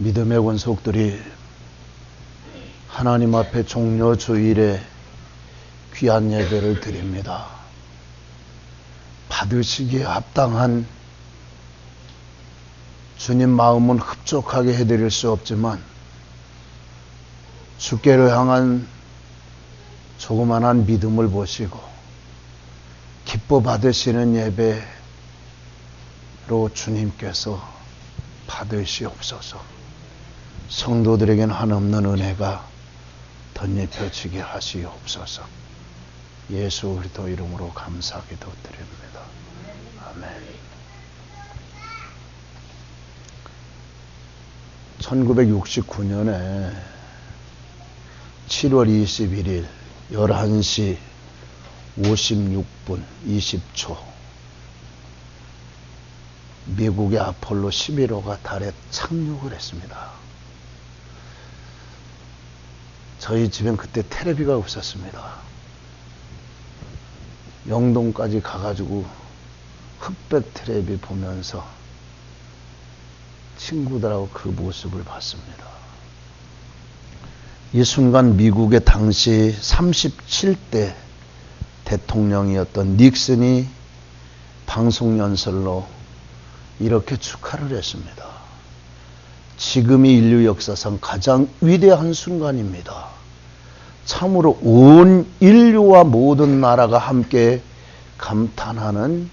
믿음의 권속들이 하나님 앞에 종려 주일에 귀한 예배를 드립니다. 받으시기에 합당한 주님 마음은 흡족하게 해드릴 수 없지만 주께로 향한 조그만한 믿음을 보시고 기뻐 받으시는 예배로 주님께서 받으시옵소서. 성도들에게는 한없는 은혜가 덧입혀지게 하시옵소서. 예수 그리스도 이름으로 감사 기도드립니다. 아멘. 1969년에 7월 21일 11시 56분 20초 미국의 아폴로 11호가 달에 착륙을 했습니다. 저희 집엔 그때 텔레비가 없었습니다. 영동까지 가가지고 흑백 텔레비 보면서 친구들하고 그 모습을 봤습니다. 이 순간 미국의 당시 37대 대통령이었던 닉슨이 방송연설로 이렇게 축하를 했습니다. 지금이 인류 역사상 가장 위대한 순간입니다. 참으로 온 인류와 모든 나라가 함께 감탄하는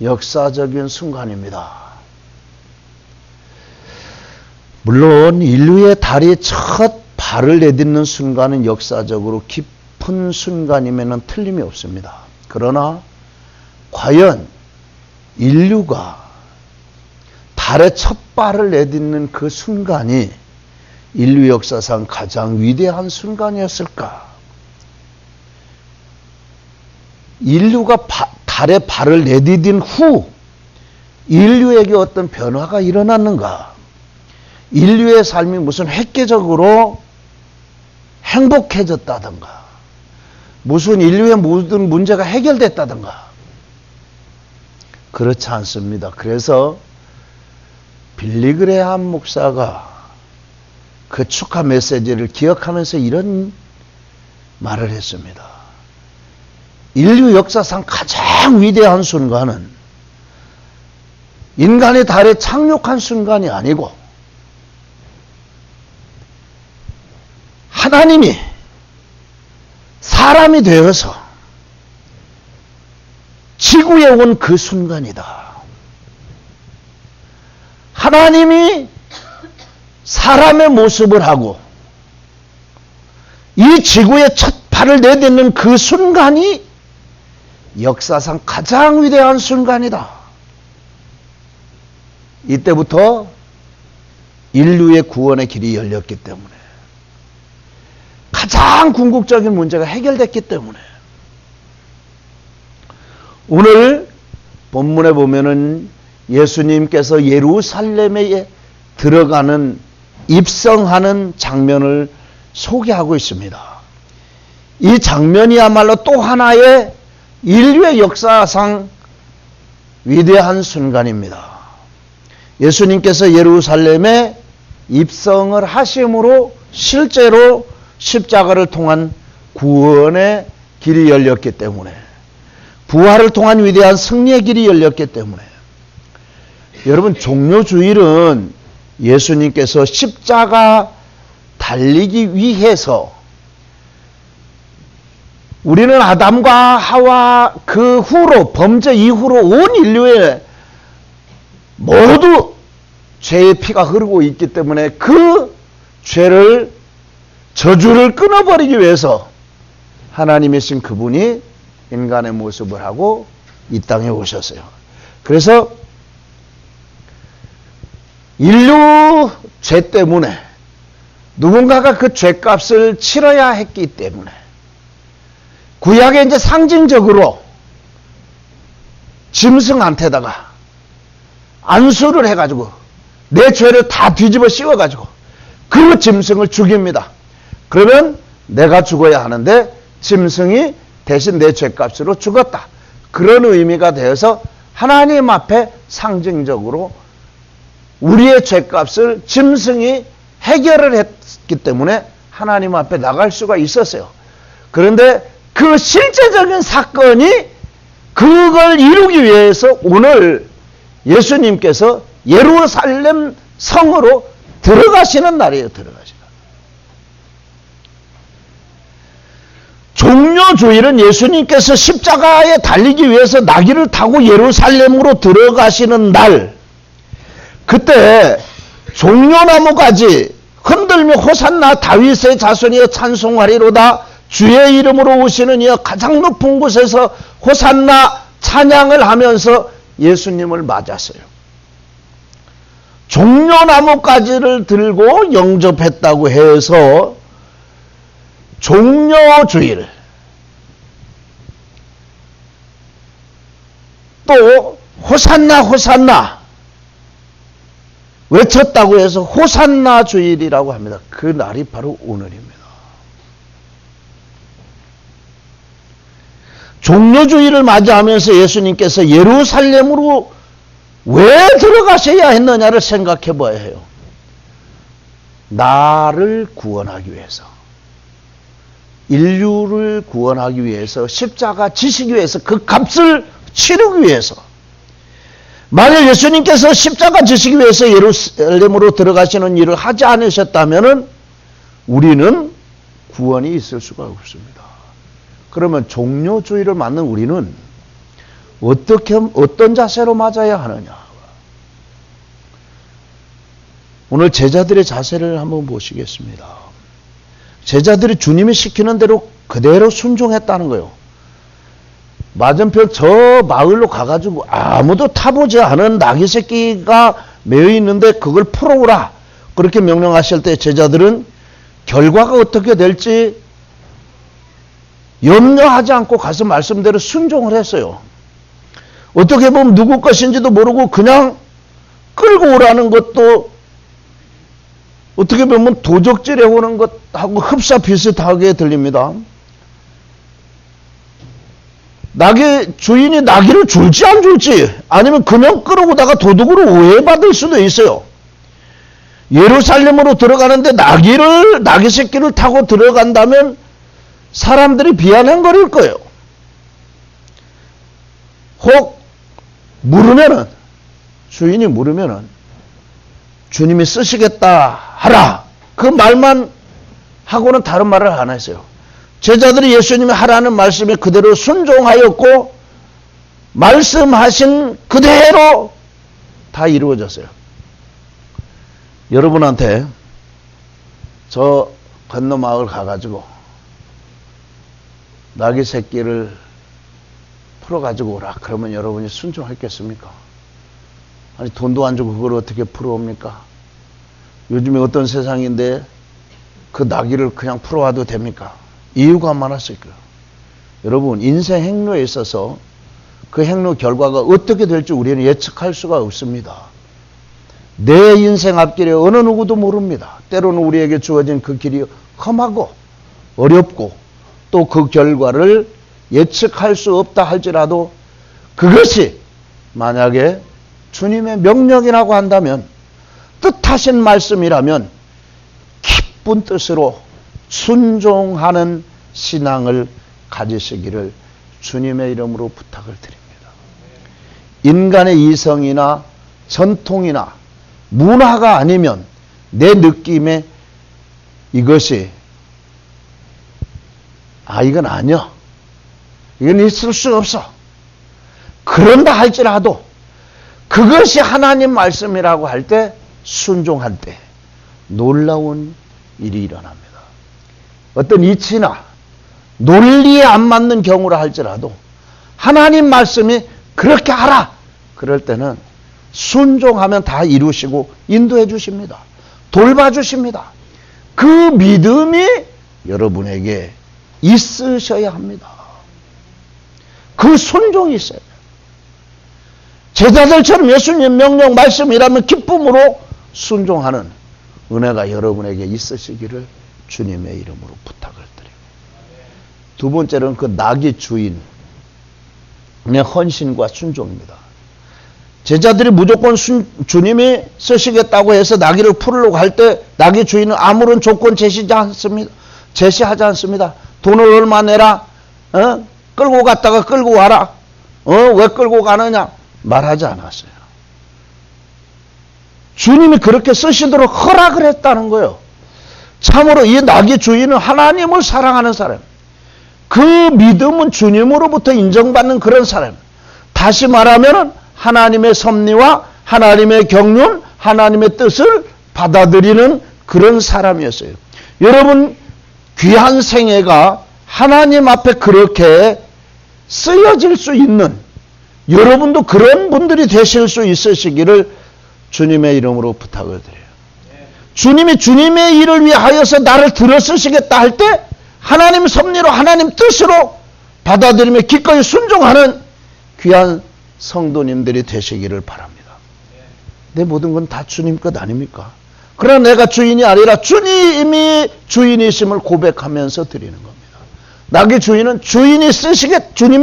역사적인 순간입니다. 물론 인류의 달에 첫 발을 내딛는 순간은 역사적으로 깊은 순간임에는 틀림이 없습니다. 그러나 과연 인류가 달에 첫 발을 내딛는 그 순간이 인류 역사상 가장 위대한 순간이었을까? 인류가 달에 발을 내디딘 후 인류에게 어떤 변화가 일어났는가? 인류의 삶이 무슨 획기적으로 행복해졌다든가, 무슨 인류의 모든 문제가 해결됐다든가, 그렇지 않습니다. 그래서 빌리그레함 목사가 그 축하 메시지를 기억하면서 이런 말을 했습니다. 인류 역사상 가장 위대한 순간은 인간이 달에 착륙한 순간이 아니고 하나님이 사람이 되어서 지구에 온 그 순간이다. 하나님이 사람의 모습을 하고 이 지구에 첫 발을 내딛는 그 순간이 역사상 가장 위대한 순간이다. 이때부터 인류의 구원의 길이 열렸기 때문에, 가장 궁극적인 문제가 해결됐기 때문에, 오늘 본문에 보면은 예수님께서 예루살렘에 들어가는, 입성하는 장면을 소개하고 있습니다. 이 장면이야말로 또 하나의 인류의 역사상 위대한 순간입니다. 예수님께서 예루살렘에 입성을 하심으로 실제로 십자가를 통한 구원의 길이 열렸기 때문에, 부활을 통한 위대한 승리의 길이 열렸기 때문에, 여러분, 종료주일은 예수님께서 십자가 달리기 위해서, 우리는 아담과 하와 그 후로, 범죄 이후로 온 인류에 모두 죄의 피가 흐르고 있기 때문에 그 죄를, 저주를 끊어버리기 위해서 하나님이신 그분이 인간의 모습을 하고 이 땅에 오셨어요. 그래서 인류 죄 때문에 누군가가 그 죄값을 치러야 했기 때문에 구약에 이제 상징적으로 짐승한테다가 안수를 해가지고 내 죄를 다 뒤집어 씌워가지고 그 짐승을 죽입니다. 그러면 내가 죽어야 하는데 짐승이 대신 내 죄값으로 죽었다. 그런 의미가 되어서 하나님 앞에 상징적으로 우리의 죄값을 짐승이 해결을 했기 때문에 하나님 앞에 나갈 수가 있었어요. 그런데 그 실제적인 사건이 그걸 이루기 위해서 오늘 예수님께서 예루살렘 성으로 들어가시는 날이에요. 들어가시는. 종료주일은 예수님께서 십자가에 달리기 위해서 나귀를 타고 예루살렘으로 들어가시는 날, 그때 종려나무까지 흔들며 호산나 다윗의 자손이여 찬송하리로다, 주의 이름으로 오시는 이여 가장 높은 곳에서 호산나 찬양을 하면서 예수님을 맞았어요. 종려나무까지를 들고 영접했다고 해서 종려주일, 또 호산나 호산나 외쳤다고 해서 호산나 주일이라고 합니다. 그 날이 바로 오늘입니다. 종려주일을 맞이하면서 예수님께서 예루살렘으로 왜 들어가셔야 했느냐를 생각해 봐야 해요. 나를 구원하기 위해서, 인류를 구원하기 위해서, 십자가 지시기 위해서, 그 값을 치르기 위해서. 만약 예수님께서 십자가 지시기 위해서 예루살렘으로 들어가시는 일을 하지 않으셨다면 우리는 구원이 있을 수가 없습니다. 그러면 종료주의를 맞는 우리는 어떤 자세로 맞아야 하느냐? 오늘 제자들의 자세를 한번 보시겠습니다. 제자들이 주님이 시키는 대로 그대로 순종했다는 거예요. 맞은편 저 마을로 가가지고 아무도 타보지 않은 나귀 새끼가 매여 있는데 그걸 풀어오라, 그렇게 명령하실 때 제자들은 결과가 어떻게 될지 염려하지 않고 가서 말씀대로 순종을 했어요. 어떻게 보면 누구 것인지도 모르고 그냥 끌고 오라는 것도 어떻게 보면 도적질해 오는 것하고 흡사 비슷하게 들립니다. 나귀 주인이 나귀를 줄지 안 줄지, 아니면 그냥 끌어오다가 도둑으로 오해받을 수도 있어요. 예루살렘으로 들어가는데 나귀 새끼를 타고 들어간다면 사람들이 비아냥거릴 거예요. 혹 물으면은, 주인이 물으면은 주님이 쓰시겠다 하라, 그 말만 하고는 다른 말을 안 했어요. 제자들이 예수님이 하라는 말씀에 그대로 순종하였고 말씀하신 그대로 다 이루어졌어요. 여러분한테 저 건너 마을 가가지고 나귀 새끼를 풀어가지고 오라 그러면 여러분이 순종했겠습니까? 아니 돈도 안 주고 그걸 어떻게 풀어옵니까? 요즘에 어떤 세상인데 그 나귀를 그냥 풀어와도 됩니까? 이유가 많았을 거예요. 여러분, 인생 행로에 있어서 그 행로 결과가 어떻게 될지 우리는 예측할 수가 없습니다. 내 인생 앞길에 어느 누구도 모릅니다. 때로는 우리에게 주어진 그 길이 험하고 어렵고 또 그 결과를 예측할 수 없다 할지라도 그것이 만약에 주님의 명령이라고 한다면, 뜻하신 말씀이라면 기쁜 뜻으로 순종하는 신앙을 가지시기를 주님의 이름으로 부탁을 드립니다. 인간의 이성이나 전통이나 문화가 아니면 내 느낌에 이것이 이건 아니야, 이건 있을 수 없어, 그런다 할지라도 그것이 하나님 말씀이라고 할 때, 순종할 때 놀라운 일이 일어납니다. 어떤 이치나 논리에 안 맞는 경우라 할지라도 하나님 말씀이 그렇게 하라 그럴 때는 순종하면 다 이루시고 인도해 주십니다. 돌봐주십니다. 그 믿음이 여러분에게 있으셔야 합니다. 그 순종이 있어요. 제자들처럼 예수님 명령 말씀이라면 기쁨으로 순종하는 은혜가 여러분에게 있으시기를 주님의 이름으로 부탁을 드립니다. 두 번째는 그 나귀 주인의 헌신과 순종입니다. 제자들이 무조건 주님이 쓰시겠다고 해서 나귀를 풀으려고 할 때 나귀 주인은 아무런 조건 제시하지 않습니다. 돈을 얼마 내라, 끌고 갔다가 끌고 와라, 왜 끌고 가느냐 말하지 않았어요. 주님이 그렇게 쓰시도록 허락을 했다는 거예요. 참으로 이 나귀 주인은 하나님을 사랑하는 사람, 그 믿음은 주님으로부터 인정받는 그런 사람, 다시 말하면 하나님의 섭리와 하나님의 경륜, 하나님의 뜻을 받아들이는 그런 사람이었어요. 여러분, 귀한 생애가 하나님 앞에 그렇게 쓰여질 수 있는, 여러분도 그런 분들이 되실 수 있으시기를 주님의 이름으로 부탁을 드려요. 주님이 주님의 일을 위하여서 나를 들어 쓰시겠다 할 때 하나님 섭리로 하나님 뜻으로 받아들이며 기꺼이 순종하는 귀한 성도님들이 되시기를 바랍니다. 내 모든 건 다 주님 것 아닙니까? 그러나 내가 주인이 아니라 주님이 주인이심을 고백하면서 드리는 겁니다. 나귀 주인은 주님이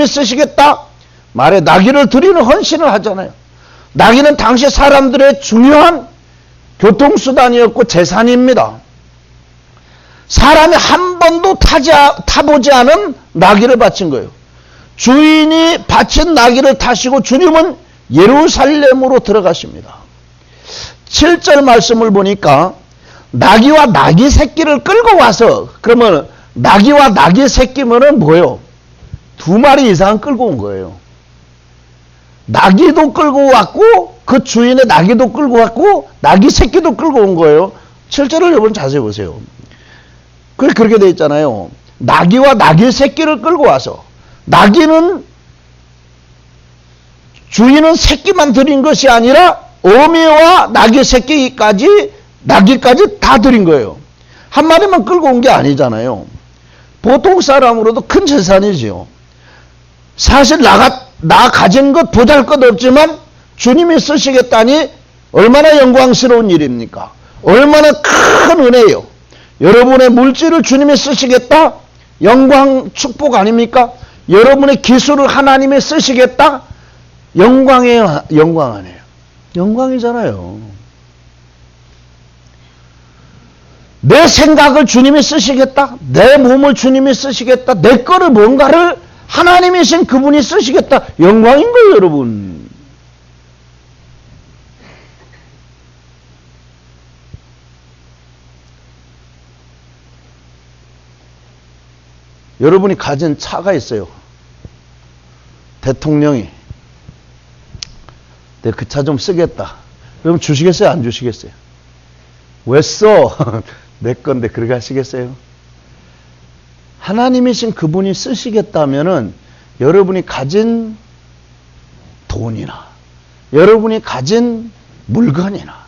쓰시겠다 말에 나귀를 드리는 헌신을 하잖아요. 나귀는 당시 사람들의 중요한 교통수단이었고 재산입니다. 사람이 한 번도 타보지 않은 나귀를 바친 거예요. 주인이 바친 나귀를 타시고 주님은 예루살렘으로 들어가십니다. 7절 말씀을 보니까 나귀와 나귀 새끼를 끌고 와서, 그러면 나귀와 나귀 새끼면은 뭐예요? 2마리 이상 끌고 온 거예요. 나귀도 끌고 왔고 그 주인의 나귀도 끌고 왔고 나귀 새끼도 끌고 온 거예요. 7절을 여러분 자세히 보세요. 그렇게 돼 있잖아요. 나귀와 나귀 새끼를 끌고 와서, 나귀는 주인은 새끼만 드린 것이 아니라 어미와 나귀 새끼까지, 나귀까지 다 드린 거예요. 한 마리만 끌고 온 게 아니잖아요. 보통 사람으로도 큰 재산이지요. 사실 나 가진 것 보잘것없지만 주님이 쓰시겠다니 얼마나 영광스러운 일입니까? 얼마나 큰 은혜예요. 여러분의 물질을 주님이 쓰시겠다? 영광, 축복 아닙니까? 여러분의 기술을 하나님이 쓰시겠다? 영광이에요, 영광 아니에요? 영광이잖아요. 내 생각을 주님이 쓰시겠다? 내 몸을 주님이 쓰시겠다? 내 거를 뭔가를 하나님이신 그분이 쓰시겠다? 영광인 거예요, 여러분. 여러분이 가진 차가 있어요. 대통령이 내 그 차 좀 쓰겠다. 그럼 주시겠어요? 안 주시겠어요? 왜 써? 내 건데 그렇게 하시겠어요? 하나님이신 그분이 쓰시겠다면은 여러분이 가진 돈이나 여러분이 가진 물건이나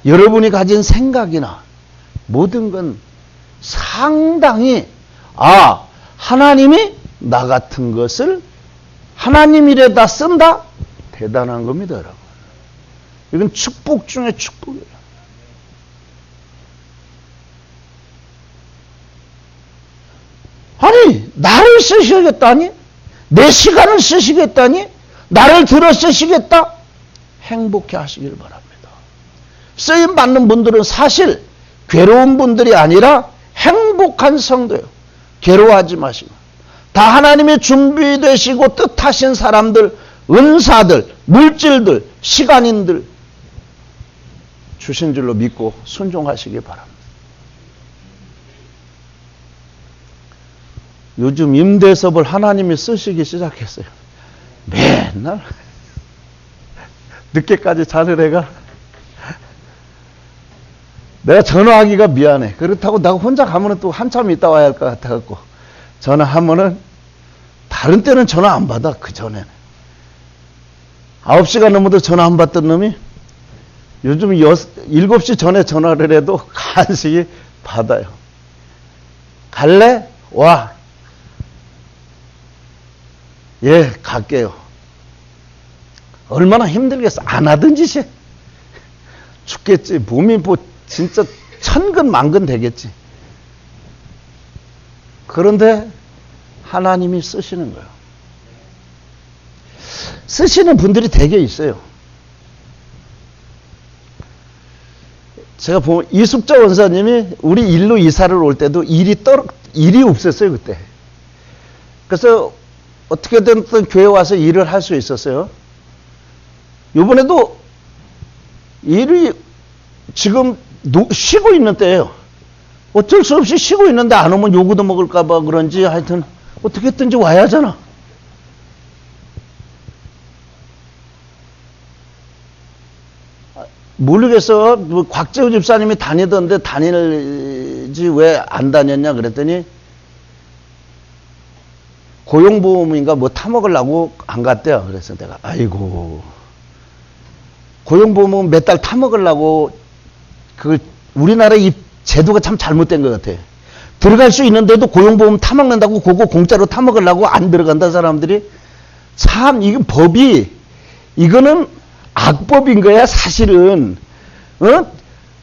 여러분이 가진 생각이나 모든 건 상당히 하나님이 나 같은 것을 하나님 일에다 쓴다? 대단한 겁니다, 여러분. 이건 축복 중에 축복이에요. 아니, 나를 쓰시겠다니? 내 시간을 쓰시겠다니? 나를 들어 쓰시겠다? 행복해 하시길 바랍니다. 쓰임 받는 분들은 사실 괴로운 분들이 아니라 행복한 성도예요. 괴로워하지 마시고. 다 하나님이 준비되시고 뜻하신 사람들, 은사들, 물질들, 시간인들 주신 줄로 믿고 순종하시기 바랍니다. 요즘 임대섭을 하나님이 쓰시기 시작했어요. 맨날 늦게까지 자는 애가 내가 전화하기가 미안해. 그렇다고 내가 혼자 가면은 또 한참 있다 와야 할 것 같아갖고 전화하면은 다른 때는 전화 안 받아. 그 전에는 9시가 넘어도 전화 안 받던 놈이 요즘 7시 전에 전화를 해도 간신히 받아요. 갈래? 와. 예, 갈게요. 얼마나 힘들겠어. 안 하던 짓이. 죽겠지. 몸이 뭐 진짜 천근 만근 되겠지. 그런데 하나님이 쓰시는 거예요. 쓰시는 분들이 되게 있어요. 제가 보면 이숙자 원사님이 우리 일로 이사를 올 때도 일이 없었어요, 그때. 그래서 어떻게든 교회 와서 일을 할 수 있었어요. 이번에도 일이 지금 쉬고 있는 때예요. 어쩔 수 없이 쉬고 있는데 안 오면 요구도 먹을까봐 그런지 하여튼 어떻게든지 와야 하잖아. 모르겠어. 뭐 곽재우 집사님이 다니던데 다니지 왜 안 다녔냐 그랬더니 고용보험인가 뭐 타먹으려고 안 갔대요. 그래서 내가 아이고 고용보험은 몇 달 타먹으려고 그 우리나라 이 제도가 참 잘못된 것 같아. 들어갈 수 있는데도 고용보험 타먹는다고 그거 공짜로 타먹으려고 안 들어간다 사람들이. 참 이건 법이 이거는 악법인 거야 사실은.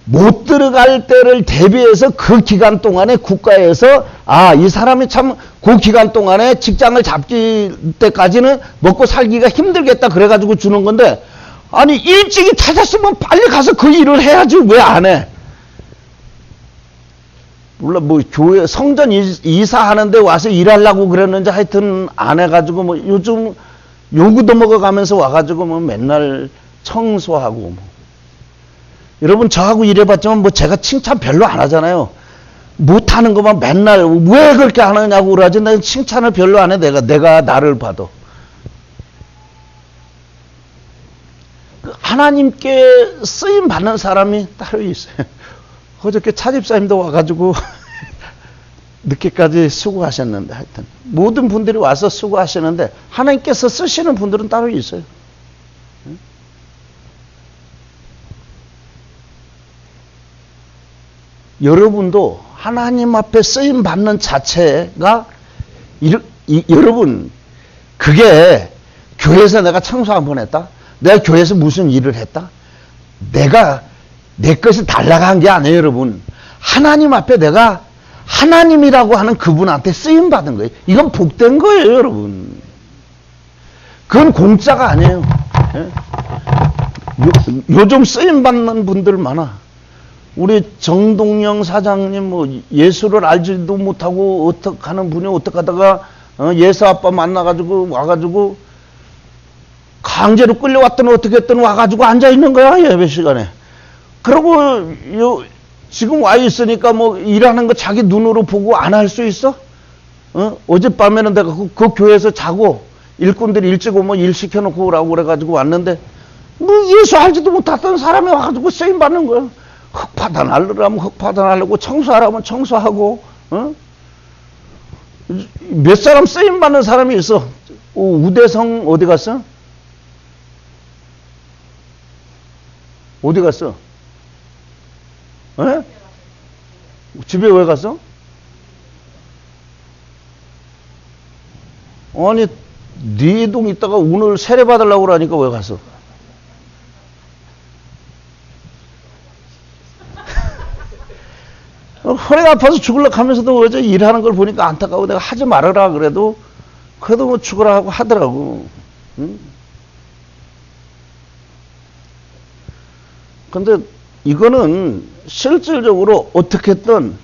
못 들어갈 때를 대비해서 그 기간 동안에 국가에서 이 사람이 참 그 기간 동안에 직장을 잡기 때까지는 먹고 살기가 힘들겠다 그래가지고 주는 건데 아니 일찍이 찾았으면 빨리 가서 그 일을 해야지 왜 안 해? 물론 뭐 교회 성전 이사하는데 와서 일하려고 그랬는지 하여튼 안 해가지고 뭐 요즘 요구도 먹어가면서 와가지고 뭐 맨날 청소하고 뭐. 여러분 저하고 일해봤지만 뭐 제가 칭찬 별로 안 하잖아요. 못하는 것만 맨날 왜 그렇게 안 하냐고 그러지. 난 칭찬을 별로 안 해. 내가 나를 봐도. 하나님께 쓰임 받는 사람이 따로 있어요. 어저께 차집사님도 와가지고 늦게까지 수고하셨는데 하여튼 모든 분들이 와서 수고하시는데 하나님께서 쓰시는 분들은 따로 있어요. 여러분도 하나님 앞에 쓰임 받는 자체가 여러분 그게 교회에서 내가 청소 한 번 했다? 내가 교회에서 무슨 일을 했다? 내가 내 것이 달라간 게 아니에요, 여러분. 하나님 앞에 내가 하나님이라고 하는 그분한테 쓰임 받은 거예요. 이건 복된 거예요, 여러분. 그건 공짜가 아니에요. 요즘 쓰임 받는 분들 많아. 우리 정동영 사장님 뭐 예수를 알지도 못하고 어떻게 하는 분이 어떻게 하다가 예수 아빠 만나가지고 와가지고 강제로 끌려왔더니 어떻게 했더니 와가지고 앉아있는 거야 예배 시간에. 그러고 지금 와 있으니까 뭐 일하는 거 자기 눈으로 보고 안 할 수 있어? 어젯밤에는 내가 그 교회에서 자고 일꾼들이 일찍 오면 일 시켜놓고 오라고 그래가지고 왔는데 뭐 예수 알지도 못했던 사람이 와가지고 쓰임 받는 거야. 흙파단하려면 흙파단하려고 청소하라면 청소하고 몇 사람 쓰임 받는 사람이 있어. 우대성 어디 갔어? 어디 갔어? 에? 집에 왜 갔어? 아니 네 동 있다가 오늘 세례 받으려고 그러니까 왜 갔어? 허리가 아파서 죽으려고 하면서도 어제 일하는 걸 보니까 안타까워. 내가 하지 말아라 그래도 뭐 죽으라 하고 하더라고. 근데 이거는 실질적으로 어떻게든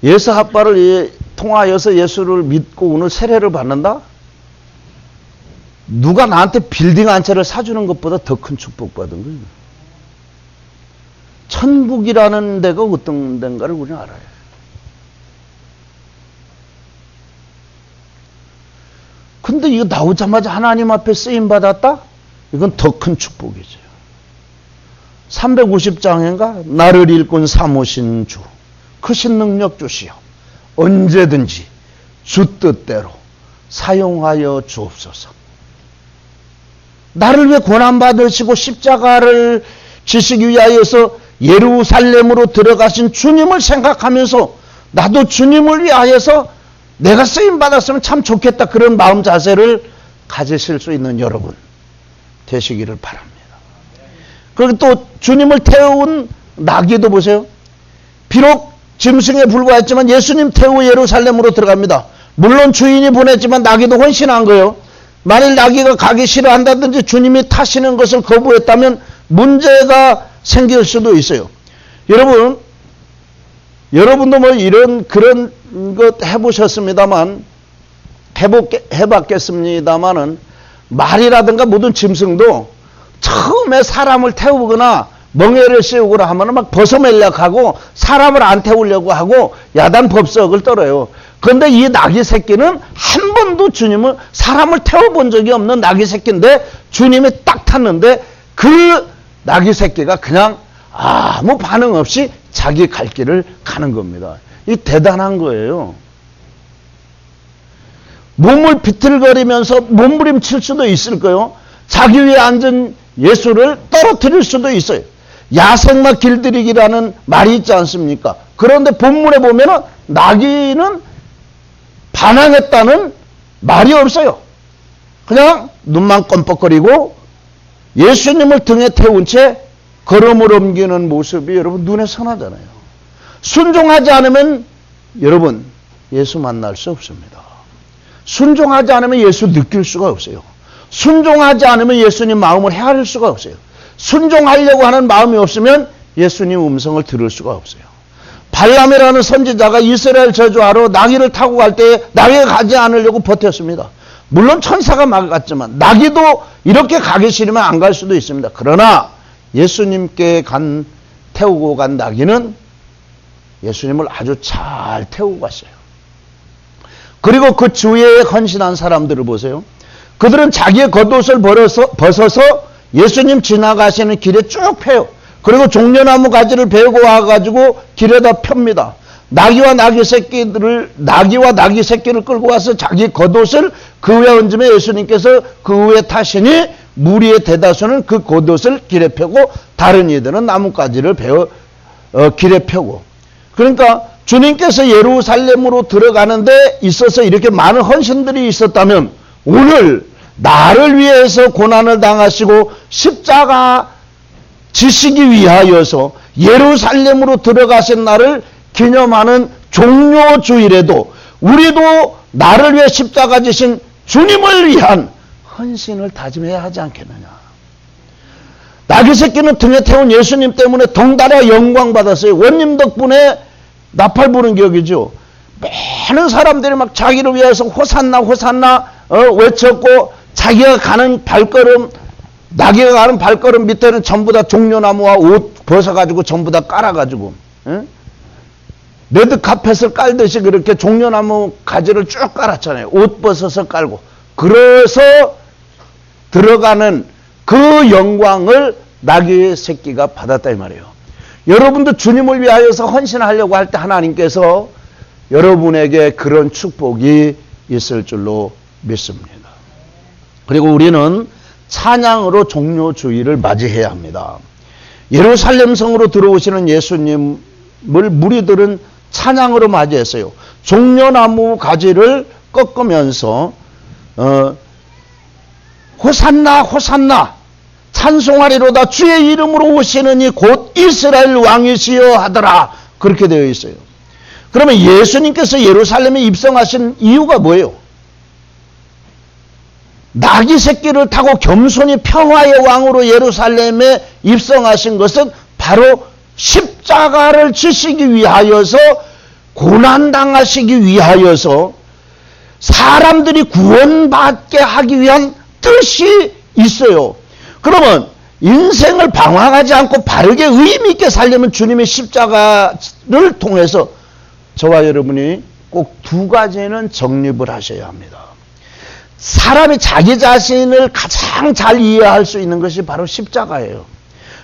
예수 아빠를 통하여서 예수를 믿고 오늘 세례를 받는다? 누가 나한테 빌딩 한 채를 사주는 것보다 더 큰 축복받은 거예요. 천국이라는 데가 어떤 데인가를 우리는 알아요. 근데 이거 나오자마자 하나님 앞에 쓰임받았다? 이건 더 큰 축복이죠. 350장인가? 나를 일꾼 삼으신 주, 크신 능력 주시오. 언제든지 주 뜻대로 사용하여 주옵소서. 나를 위해 고난받으시고 십자가를 지시기 위하여서 예루살렘으로 들어가신 주님을 생각하면서 나도 주님을 위하여서 내가 쓰임받았으면 참 좋겠다 그런 마음 자세를 가지실 수 있는 여러분 되시기를 바랍니다. 그리고 또 주님을 태운 나귀도 보세요. 비록 짐승에 불과했지만 예수님 태우고 예루살렘으로 들어갑니다. 물론 주인이 보냈지만 나귀도 헌신한 거예요. 만일 나귀가 가기 싫어한다든지 주님이 타시는 것을 거부했다면 문제가 생길 수도 있어요. 여러분도 뭐 그런 것 해보셨습니다만, 해봤겠습니다만은, 말이라든가 모든 짐승도 처음에 사람을 태우거나 멍에를 씌우거나 하면은 막 벗어매려고 하고 사람을 안 태우려고 하고 야단 법석을 떨어요. 그런데 이 나귀 새끼는 한 번도 주님을 사람을 태워본 적이 없는 나귀 새끼인데 주님이 딱 탔는데 그 나귀 새끼가 그냥 아무 반응 없이 자기 갈 길을 가는 겁니다. 이 대단한 거예요. 몸을 비틀거리면서 몸부림칠 수도 있을 거요. 자기 위에 앉은 예수를 떨어뜨릴 수도 있어요. 야생마 길들이기라는 말이 있지 않습니까? 그런데 본문에 보면은 나귀는 반항했다는 말이 없어요. 그냥 눈만 껌뻑거리고 예수님을 등에 태운 채 걸음을 옮기는 모습이 여러분 눈에 선하잖아요. 순종하지 않으면 여러분 예수 만날 수 없습니다. 순종하지 않으면 예수 느낄 수가 없어요. 순종하지 않으면 예수님 마음을 헤아릴 수가 없어요. 순종하려고 하는 마음이 없으면 예수님 음성을 들을 수가 없어요. 발람이라는 선지자가 이스라엘 저주하러 나귀를 타고 갈 때 나귀가 가지 않으려고 버텼습니다. 물론 천사가 막았지만 나귀도 이렇게 가기 싫으면 안 갈 수도 있습니다. 그러나 예수님께 태우고 간 나귀는 예수님을 아주 잘 태우고 갔어요. 그리고 그 주위에 헌신한 사람들을 보세요. 그들은 자기의 겉옷을 벗어서 예수님 지나가시는 길에 쭉 펴요. 그리고 종려나무 가지를 베고 와가지고 길에다 펴니다. 나귀와 나귀 새끼를 끌고 와서 자기 겉옷을 그 위에 얹으며 예수님께서 그 위에 타시니 무리의 대다수는 그 겉옷을 길에 펴고 다른 이들은 나뭇가지를 길에 펴고. 그러니까 주님께서 예루살렘으로 들어가는데 있어서 이렇게 많은 헌신들이 있었다면 오늘 나를 위해서 고난을 당하시고 십자가 지시기 위하여서 예루살렘으로 들어가신 날을 기념하는 종료주일에도 우리도 나를 위해 십자가 지신 주님을 위한 헌신을 다짐해야 하지 않겠느냐. 나귀 새끼는 등에 태운 예수님 때문에 덩달아 영광 받았어요. 원님 덕분에 나팔 부는 격이죠. 많은 사람들이 막 자기를 위해서 호산나 호산나 외쳤고 자기가 가는 발걸음, 나귀가 가는 발걸음 밑에는 전부 다 종려나무와 옷 벗어가지고 전부 다 깔아가지고 레드카펫을 깔듯이 그렇게 종려나무 가지를 쭉 깔았잖아요. 옷 벗어서 깔고. 그래서 들어가는 그 영광을 나귀의 새끼가 받았다 이 말이에요. 여러분도 주님을 위하여서 헌신하려고 할 때 하나님께서 여러분에게 그런 축복이 있을 줄로 믿습니다. 그리고 우리는 찬양으로 종료주일을 맞이해야 합니다. 예루살렘 성으로 들어오시는 예수님을 무리들은 찬양으로 맞이했어요. 종려나무 가지를 꺾으면서 호산나 호산나 찬송하리로다 주의 이름으로 오시는 이 곧 이스라엘 왕이시여 하더라. 그렇게 되어 있어요. 그러면 예수님께서 예루살렘에 입성하신 이유가 뭐예요? 나귀 새끼를 타고 겸손히 평화의 왕으로 예루살렘에 입성하신 것은 바로 십자가를 지시기 위하여서 고난당하시기 위하여서 사람들이 구원받게 하기 위한 뜻이 있어요. 그러면 인생을 방황하지 않고 바르게 의미 있게 살려면 주님의 십자가를 통해서 저와 여러분이 꼭 두 가지는 정립을 하셔야 합니다. 사람이 자기 자신을 가장 잘 이해할 수 있는 것이 바로 십자가예요.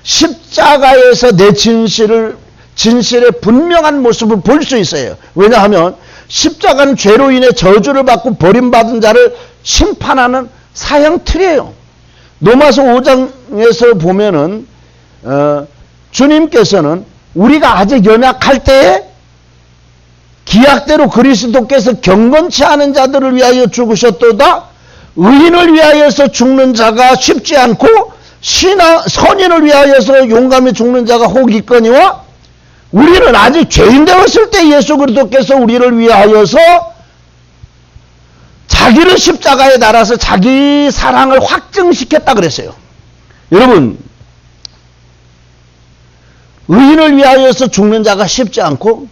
십자가에서 내 진실의 분명한 모습을 볼 수 있어요. 왜냐하면 십자가는 죄로 인해 저주를 받고 버림받은 자를 심판하는 사형 틀이에요. 로마서 5장에서 보면은 주님께서는 우리가 아직 연약할 때에 기약대로 그리스도께서 경건치 않은 자들을 위하여 죽으셨도다. 의인을 위하여서 죽는 자가 쉽지 않고 선인을 위하여서 용감히 죽는 자가 혹 있거니와 우리는 아직 죄인 되었을 때 예수 그리스도께서 우리를 위하여서 자기를 십자가에 달아서 자기 사랑을 확증시켰다 그랬어요. 여러분, 의인을 위하여서 죽는 자가 쉽지 않고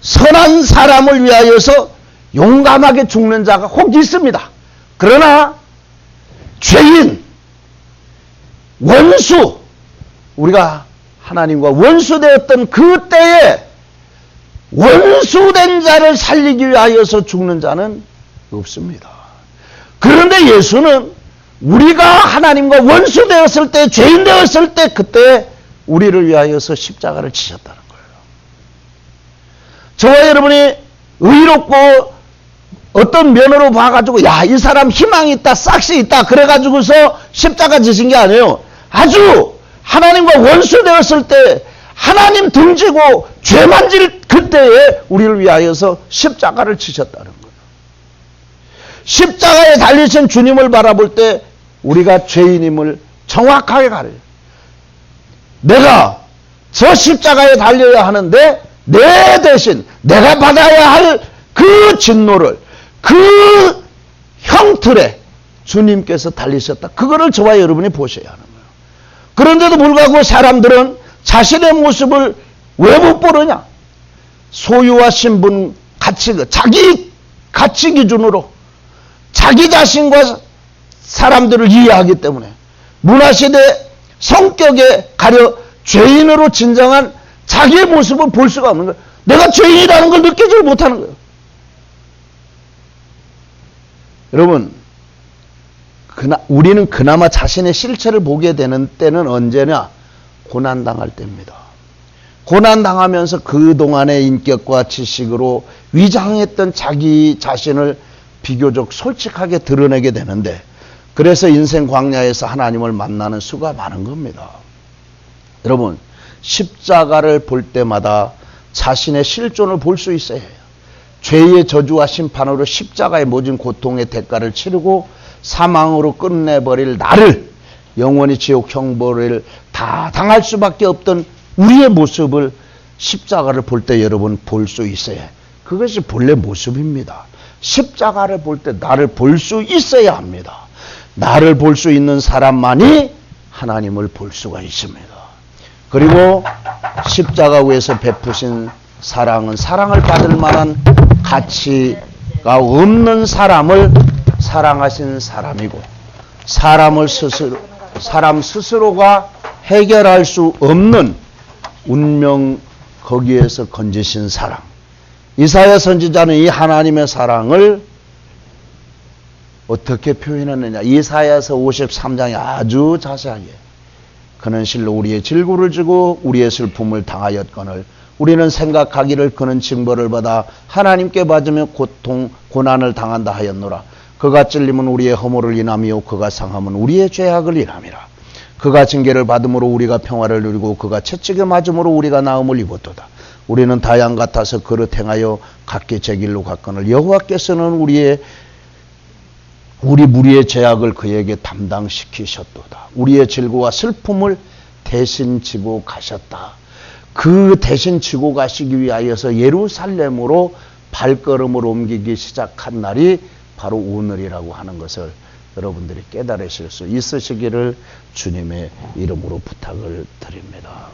선한 사람을 위하여서 용감하게 죽는 자가 혹 있습니다. 그러나 죄인, 원수, 우리가 하나님과 원수되었던 그때에 원수된 자를 살리기 위하여서 죽는 자는 없습니다. 그런데 예수는 우리가 하나님과 원수되었을 때, 죄인 되었을 때, 그때 우리를 위하여서 십자가를 지셨다는 거예요. 저와 여러분이 의롭고 어떤 면으로 봐가지고 야, 이 사람 희망이 있다, 싹시 있다 그래가지고서 십자가 지신 게 아니에요. 아주 하나님과 원수되었을 때 하나님 등지고 죄 만질 그때에 우리를 위하여서 십자가를 지셨다는 거예요. 십자가에 달리신 주님을 바라볼 때 우리가 죄인임을 정확하게 가려요. 내가 저 십자가에 달려야 하는데 내 대신 내가 받아야 할 그 진노를 그 형틀에 주님께서 달리셨다. 그거를 저와 여러분이 보셔야 하는 거예요. 그런데도 불구하고 사람들은 자신의 모습을 왜 못 보느냐? 소유와 신분, 가치, 자기 가치 기준으로 자기 자신과 사람들을 이해하기 때문에 문화시대 성격에 가려 죄인으로 진정한 자기의 모습을 볼 수가 없는 거예요. 내가 죄인이라는 걸 느끼지 못하는 거예요. 여러분, 우리는 그나마 자신의 실체를 보게 되는 때는 언제냐? 고난당할 때입니다. 고난당하면서 그동안의 인격과 지식으로 위장했던 자기 자신을 비교적 솔직하게 드러내게 되는데, 그래서 인생 광야에서 하나님을 만나는 수가 많은 겁니다. 여러분, 십자가를 볼 때마다 자신의 실존을 볼 수 있어야 해요. 죄의 저주와 심판으로 십자가의 모진 고통의 대가를 치르고 사망으로 끝내버릴 나를, 영원히 지옥 형벌을 다 당할 수밖에 없던 우리의 모습을 십자가를 볼 때 여러분 볼 수 있어야 해요. 그것이 본래 모습입니다. 십자가를 볼 때 나를 볼 수 있어야 합니다. 나를 볼 수 있는 사람만이 하나님을 볼 수가 있습니다. 그리고 십자가 위에서 베푸신 사랑은 사랑을 받을 만한 가치가 없는 사람을 사랑하신 사람이고, 사람 스스로가 해결할 수 없는 운명 거기에서 건지신 사랑. 이사야 선지자는 이 하나님의 사랑을 어떻게 표현했느냐? 이사야서 53장에 아주 자세하게, 그는 실로 우리의 질고를 지고 우리의 슬픔을 당하였거늘 우리는 생각하기를 그는 징벌을 받아 하나님께 받으며 고난을 당한다 하였노라. 그가 찔림은 우리의 허물을 인함이요 그가 상함은 우리의 죄악을 인함이라. 그가 징계를 받음으로 우리가 평화를 누리고 그가 채찍에 맞음으로 우리가 나음을 입었도다. 우리는 다양 같아서 그릇 행하여 각기 제 길로 갔거늘 여호와께서는 우리 무리의 죄악을 그에게 담당시키셨도다. 우리의 질고와 슬픔을 대신 지고 가셨다. 그 대신 지고 가시기 위하여서 예루살렘으로 발걸음을 옮기기 시작한 날이 바로 오늘이라고 하는 것을 여러분들이 깨달으실 수 있으시기를 주님의 이름으로 부탁을 드립니다.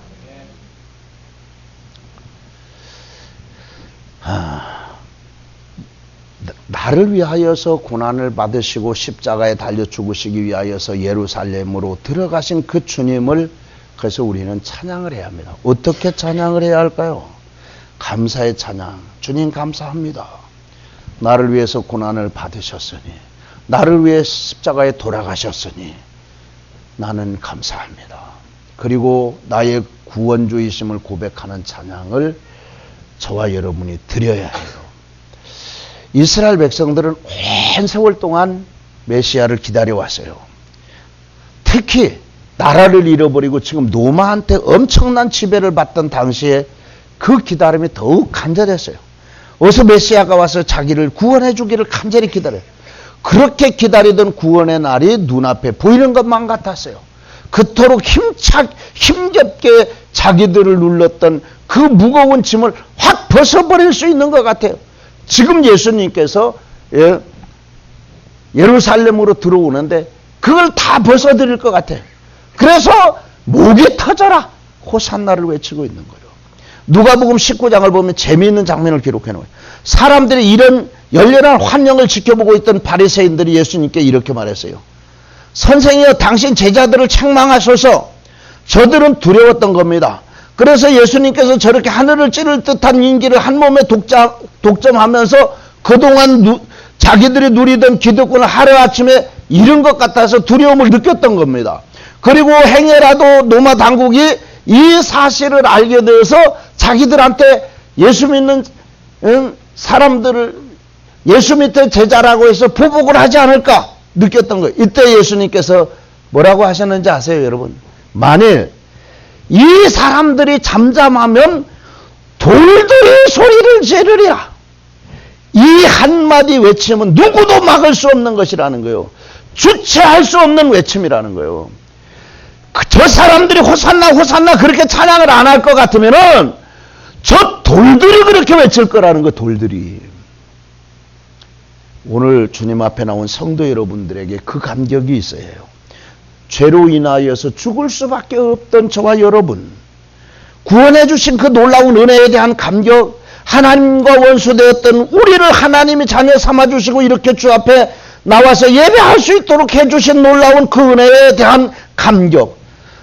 나를 위하여서 고난을 받으시고 십자가에 달려 죽으시기 위하여서 예루살렘으로 들어가신 그 주님을, 그래서 우리는 찬양을 해야 합니다. 어떻게 찬양을 해야 할까요? 감사의 찬양. 주님 감사합니다. 나를 위해서 고난을 받으셨으니, 나를 위해 십자가에 돌아가셨으니 나는 감사합니다. 그리고 나의 구원주이심을 고백하는 찬양을 저와 여러분이 드려야 해요. 이스라엘 백성들은 오랜 세월 동안 메시아를 기다려왔어요. 특히 나라를 잃어버리고 지금 로마한테 엄청난 지배를 받던 당시에 그 기다림이 더욱 간절했어요. 어서 메시아가 와서 자기를 구원해 주기를 간절히 기다려요. 그렇게 기다리던 구원의 날이 눈앞에 보이는 것만 같았어요. 그토록 힘겹게 자기들을 눌렀던 그 무거운 짐을 확 벗어버릴 수 있는 것 같아요. 지금 예수님께서 예루살렘으로 들어오는데 그걸 다 벗어드릴 것 같아요. 그래서 목이 터져라, 호산나를 외치고 있는 거예요. 누가복음 19장을 보면 재미있는 장면을 기록해 놓아요. 사람들이 이런 열렬한 환영을 지켜보고 있던 바리새인들이 예수님께 이렇게 말했어요. 선생이여, 당신 제자들을 책망하소서. 저들은 두려웠던 겁니다. 그래서 예수님께서 저렇게 하늘을 찌를 듯한 인기를 한 몸에 독점하면서 그동안 자기들이 누리던 기득권을 하루아침에 잃은 것 같아서 두려움을 느꼈던 겁니다. 그리고 행여라도 로마 당국이 이 사실을 알게 되어서 자기들한테 예수 믿는 사람들을 예수 밑에 제자라고 해서 보복을 하지 않을까 느꼈던 거예요. 이때 예수님께서 뭐라고 하셨는지 아세요, 여러분? 만일 이 사람들이 잠잠하면 돌들이 소리를 지르리라. 이 한마디 외침은 누구도 막을 수 없는 것이라는 거예요. 주체할 수 없는 외침이라는 거예요. 저 사람들이 호산나 호산나 그렇게 찬양을 안 할 것 같으면은 저 돌들이 그렇게 외칠 거라는 거, 돌들이. 오늘 주님 앞에 나온 성도 여러분들에게 그 감격이 있어야 해요. 죄로 인하여서 죽을 수밖에 없던 저와 여러분, 구원해 주신 그 놀라운 은혜에 대한 감격, 하나님과 원수되었던 우리를 하나님이 자녀 삼아주시고 이렇게 주 앞에 나와서 예배할 수 있도록 해주신 놀라운 그 은혜에 대한 감격,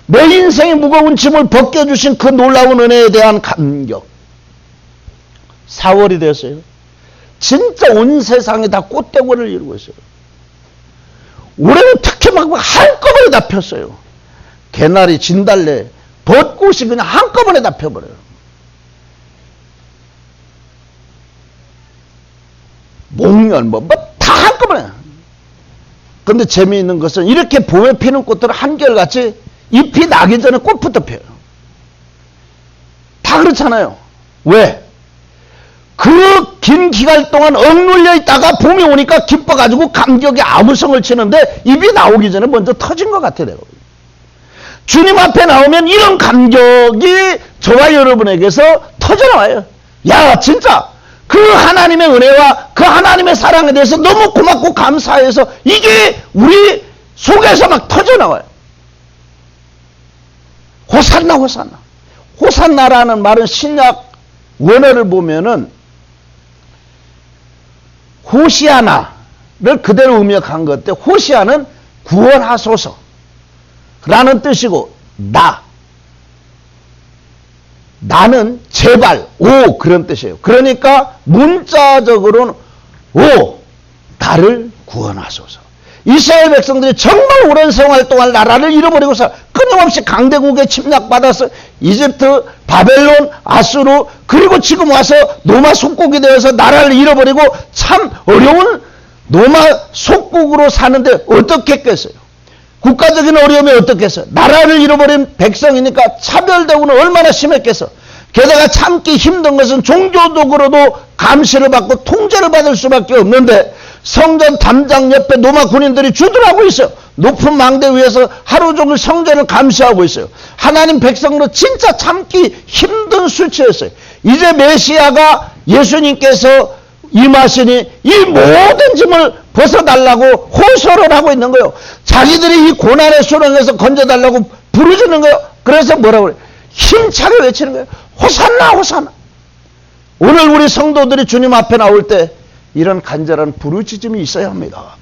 내 인생의 무거운 짐을 벗겨주신 그 놀라운 은혜에 대한 감격. 4월이 됐어요. 진짜 온 세상이 다 꽃대고를 이루고 있어요. 올해는 특히 막 한꺼번에 다 폈어요. 개나리, 진달래, 벚꽃이 그냥 한꺼번에 다 펴버려요. 목련 다 한꺼번에. 그런데 재미있는 것은 이렇게 봄에 피는 꽃들은 한결같이 잎이 나기 전에 꽃부터 펴요. 다 그렇잖아요. 왜? 그 긴 기간 동안 억눌려 있다가 봄이 오니까 기뻐가지고 감격에 아무성을 치는데 잎이 나오기 전에 먼저 터진 것 같아요. 주님 앞에 나오면 이런 감격이 저와 여러분에게서 터져나와요. 야, 진짜 그 하나님의 은혜와 그 하나님의 사랑에 대해서 너무 고맙고 감사해서 이게 우리 속에서 막 터져나와요. 호산나 호산나. 호산나라는 말은 신약 원어를 보면은 호시아나를 그대로 음역한 것 같아요. 호시아는 구원하소서 라는 뜻이고, 나는 제발, 오, 그런 뜻이에요. 그러니까 문자적으로는 오, 나를 구원하소서. 이스라엘 백성들이 정말 오랜 생활 동안 나라를 잃어버리고서 끊임없이 강대국에 침략받아서 이집트, 바벨론, 아수르, 그리고 지금 와서 로마 속국이 되어서 나라를 잃어버리고 참 어려운 로마 속국으로 사는데 어떻게 했겠어요? 국가적인 어려움이 어떻겠어요? 나라를 잃어버린 백성이니까 차별대우는 얼마나 심했겠어. 게다가 참기 힘든 것은 종교적으로도 감시를 받고 통제를 받을 수밖에 없는데 성전 담장 옆에 로마 군인들이 주둔하고 있어요. 높은 망대 위에서 하루 종일 성전을 감시하고 있어요. 하나님 백성으로 진짜 참기 힘든 수치였어요. 이제 메시아가 예수님께서 임하시니 이 모든 짐을 벗어달라고 호소를 하고 있는 거예요. 자기들이 이 고난의 수렁에서 건져달라고 부르짖는 거예요. 그래서 뭐라고 그래요? 힘차게 외치는 거예요. 호산나 호산나. 오늘 우리 성도들이 주님 앞에 나올 때 이런 간절한 부르짖음이 있어야 합니다.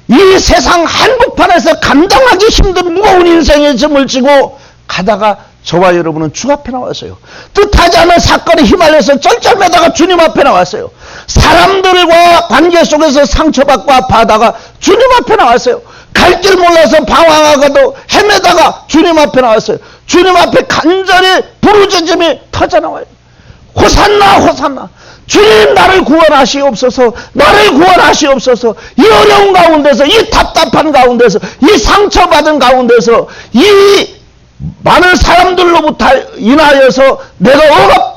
이 세상 한복판에서 감당하기 힘든 무거운 인생의 짐을 지고 가다가 저와 여러분은 주 앞에 나왔어요. 뜻하지 않은 사건에 휘말려서 쩔쩔매다가 주님 앞에 나왔어요. 사람들과 관계 속에서 상처받고 아파하다가 주님 앞에 나왔어요. 갈 길 몰라서 방황하고도 헤매다가 주님 앞에 나왔어요. 주님 앞에 간절히 부르짖음이 터져나와요. 호산나 호산나. 주님 나를 구원하시옵소서. 나를 구원하시옵소서. 이 어려운 가운데서, 이 답답한 가운데서, 이 상처받은 가운데서, 이 많은 사람들로부터 인하여서 내가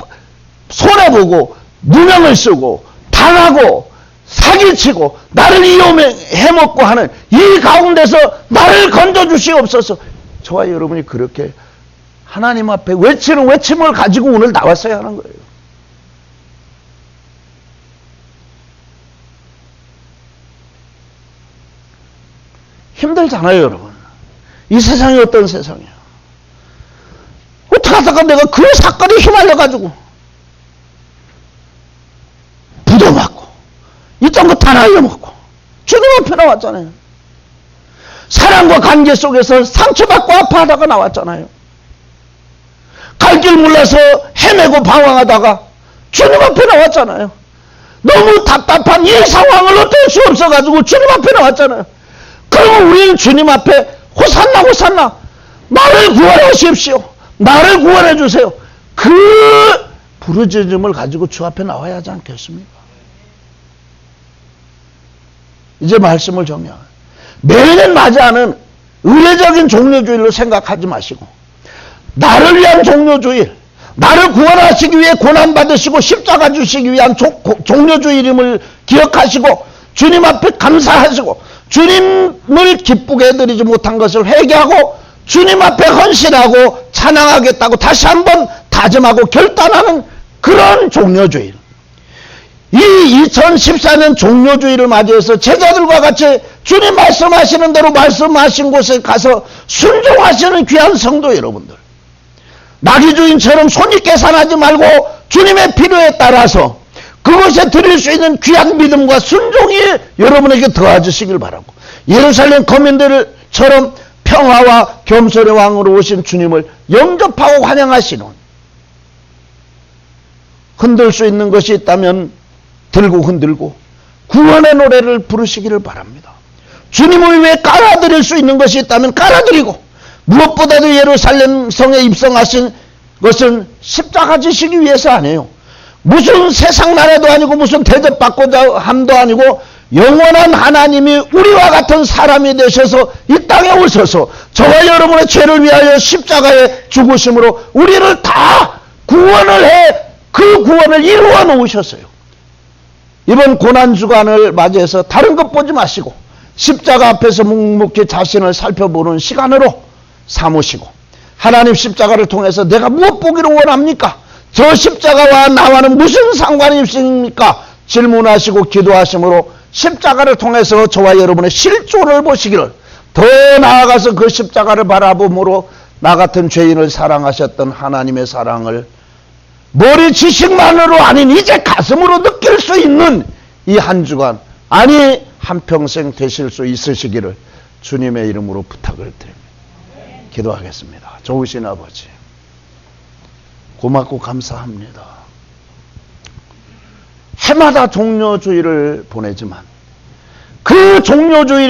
손해보고 누명을 쓰고 당하고 사기치고 나를 이용해먹고 하는 이 가운데서 나를 건져주시옵소서. 저와 여러분이 그렇게 하나님 앞에 외치는 외침을 가지고 오늘 나왔어야 하는 거예요. 힘들잖아요, 여러분. 이 세상이 어떤 세상이에요? 가다가 내가 그 사건에 휘말려가지고 부도 맞고 있던 거 다 날려먹고 주님 앞에 나왔잖아요. 사랑과 관계 속에서 상처받고 아파하다가 나왔잖아요. 갈 길 몰라서 헤매고 방황하다가 주님 앞에 나왔잖아요. 너무 답답한 이 상황을 어쩔 수 없어가지고 주님 앞에 나왔잖아요. 그러면 우리는 주님 앞에 호산나 호산나 나를 구원하십시오. 나를 구원해 주세요. 그 부르짖음을 가지고 주 앞에 나와야 하지 않겠습니까? 이제 말씀을 정리하면 매년 맞이하는 의례적인 종료주일로 생각하지 마시고 나를 위한 종료주일, 나를 구원하시기 위해 고난받으시고 십자가 주시기 위한 종료주일임을 기억하시고 주님 앞에 감사하시고 주님을 기쁘게 해드리지 못한 것을 회개하고 주님 앞에 헌신하고 찬양하겠다고 다시 한번 다짐하고 결단하는 그런 종료주일. 이 2014년 종료주일을 맞이해서 제자들과 같이 주님 말씀하시는 대로 말씀하신 곳에 가서 순종하시는 귀한 성도 여러분들, 나귀주인처럼 손이 계산하지 말고 주님의 필요에 따라서 그곳에 드릴 수 있는 귀한 믿음과 순종이 여러분에게 더해지시길 바라고, 예루살렘 거민들처럼 평화와 겸손의 왕으로 오신 주님을 영접하고 환영하시는, 흔들 수 있는 것이 있다면 들고 흔들고 구원의 노래를 부르시기를 바랍니다. 주님을 위해 깔아드릴 수 있는 것이 있다면 깔아드리고, 무엇보다도 예루살렘 성에 입성하신 것은 십자가 지시기 위해서 아니에요. 무슨 세상 나라도 아니고 무슨 대접받고자 함도 아니고 영원한 하나님이 우리와 같은 사람이 되셔서 이 땅에 오셔서 저와 여러분의 죄를 위하여 십자가에 죽으심으로 우리를 다 구원을 해 그 구원을 이루어 놓으셨어요. 이번 고난주간을 맞이해서 다른 것 보지 마시고 십자가 앞에서 묵묵히 자신을 살펴보는 시간으로 삼으시고, 하나님 십자가를 통해서 내가 무엇 보기를 원합니까? 저 십자가와 나와는 무슨 상관이 있습니까? 질문하시고 기도하심으로 십자가를 통해서 저와 여러분의 실존을 보시기를, 더 나아가서 그 십자가를 바라봄으로 나 같은 죄인을 사랑하셨던 하나님의 사랑을 머리 지식만으로 아닌 이제 가슴으로 느낄 수 있는 이 한 주간, 아니 한평생 되실 수 있으시기를 주님의 이름으로 부탁을 드립니다. 기도하겠습니다. 좋으신 아버지, 고맙고 감사합니다. 해마다 종료주일을 보내지만 그 종료주일